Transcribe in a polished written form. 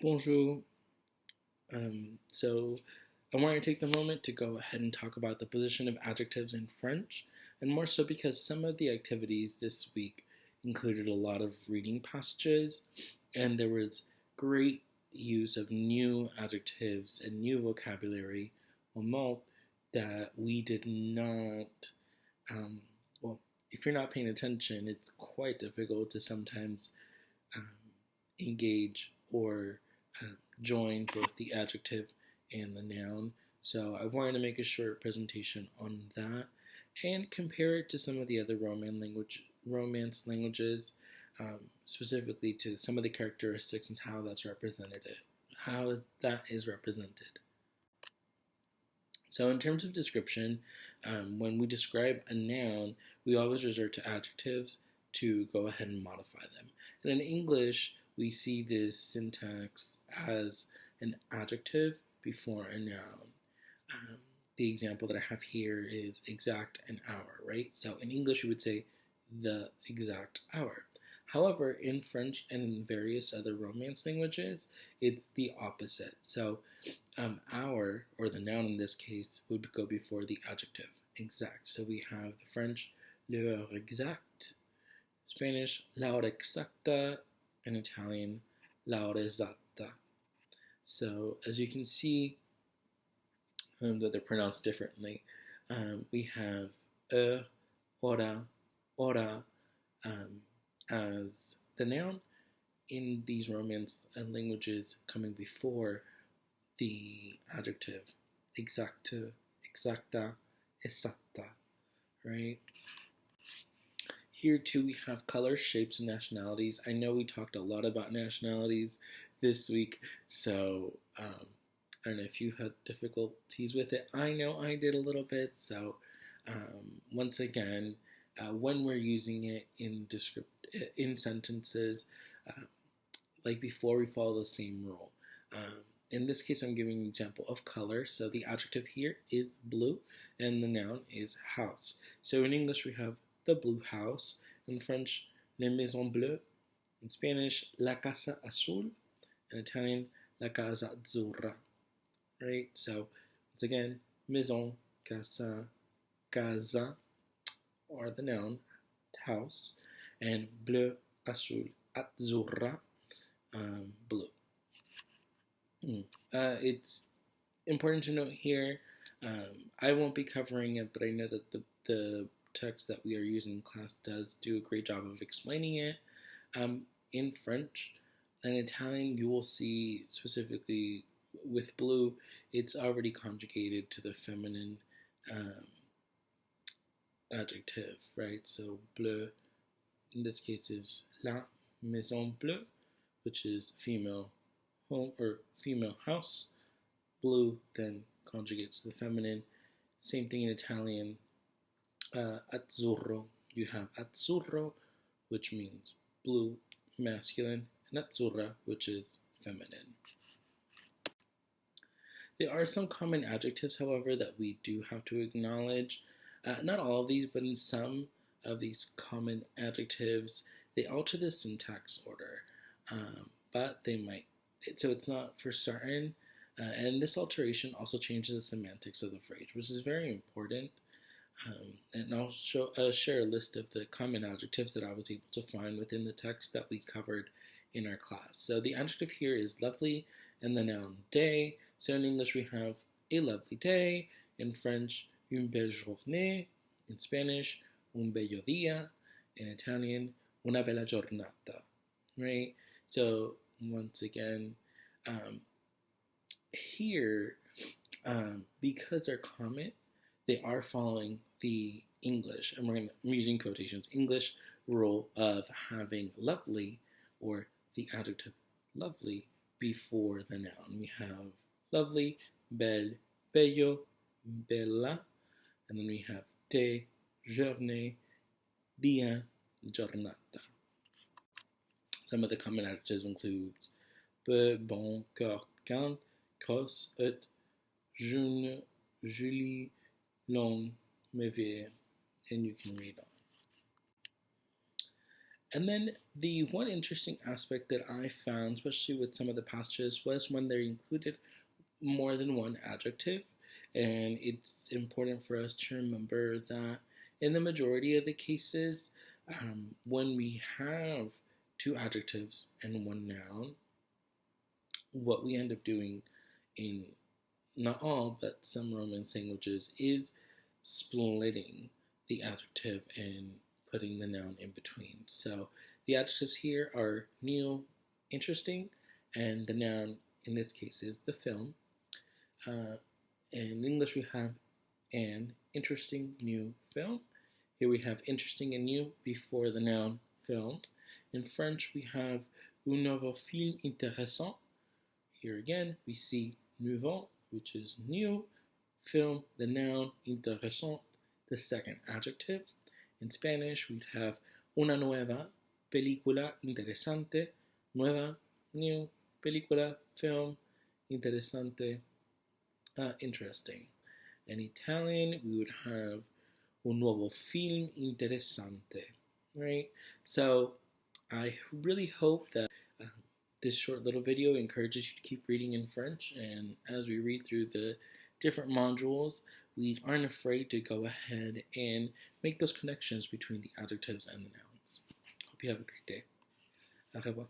Bonjour. So I want to take the moment to go ahead and talk about the position of adjectives in French, and more so because some of the activities this week included a lot of reading passages, and there was great use of new adjectives and new vocabulary or mot that we did not, um, well, if you're not paying attention, it's quite difficult to sometimes um, engage or uh, join both the adjective and the noun. So I wanted to make a short presentation on that and compare it to some of the other Romance languages, specifically to some of the characteristics and how that's represented. How that is represented. So in terms of description, when we describe a noun, we always resort to adjectives to go ahead and modify them. And in English, we see this syntax as an adjective before a noun. Um, the example that I have here is exact and hour, right? So in English, we would say the exact hour. However, in French and in various other Romance languages, it's the opposite. So hour, or the noun in this case, would go before the adjective, exact. So we have the French, l'heure exacte, Spanish, la hora exacta, and Italian, la hora esatta. So as you can see, though they're pronounced differently, we have hora, hora as the noun in these Romance languages coming before the adjective exacto, exacta, esatta, right? Here too we have colors, shapes, and nationalities. I know we talked a lot about nationalities this week, so I don't know if you had difficulties with it. I know I did a little bit, so once again, when we're using it in sentences, like before, we follow the same rule. In this case, I'm giving an example of color. So the adjective here is blue, and the noun is house. So in English, we have the blue house. In French, les maisons bleues. In Spanish, la casa azul. In Italian, la casa azzurra. Right? So once again, maison, casa, casa, or the noun, house, and bleu, azul, azzurra, blue. It's important to note here, I won't be covering it, but I know that the text that we are using in class does do a great job of explaining it. In French and Italian, you will see specifically with blue, it's already conjugated to the feminine adjective, right? So bleu, in this case, is la maison bleue, which is female home or female house. Blue then conjugates to the feminine. Same thing in Italian. Azzurro, you have azzurro, which means blue, masculine, and azzurra, which is feminine. There are some common adjectives, however, that we do have to acknowledge. Not all of these, but in some of these common adjectives, they alter the syntax order, but they might. So it's not for certain. And this alteration also changes the semantics of the phrase, which is very important. And I'll share a list of the common adjectives that I was able to find within the text that we covered in our class. So the adjective here is lovely, and the noun day. So in English we have a lovely day. In French, une belle journée. In Spanish, un bello día. In Italian, una bella giornata. Right? So once again, here, because they're common, they are following the English, and I'm using quotations, English rule of having lovely, or the adjective lovely, before the noun. We have lovely, belle, bello, bella, and then we have te, journée, dia, giornata. Some of the common adjectives include peu, bon, court, quand, grosse, haute, jeune, jolie, long, mauvais, and you can read on. And then the one interesting aspect that I found, especially with some of the passages, was when they included more than one adjective. And it's important for us to remember that in the majority of the cases, when we have two adjectives and one noun, what we end up doing in not all, but some Romance languages is splitting the adjective and putting the noun in between. So the adjectives here are new, interesting, and the noun in this case is the film. In English, we have an interesting new film. Here we have interesting and new before the noun film. In French, we have un nouveau film intéressant. Here again, we see nouveau, which is new, film, the noun, intéressant, the second adjective. In Spanish, we'd have una nueva película interesante, nueva, new, película, film, interesante, interesting. In Italian, we would have un nuovo film interessante, right? So I really hope that this short little video encourages you to keep reading in French, and as we read through the different modules, we aren't afraid to go ahead and make those connections between the adjectives and the nouns. Hope you have a great day. Au revoir.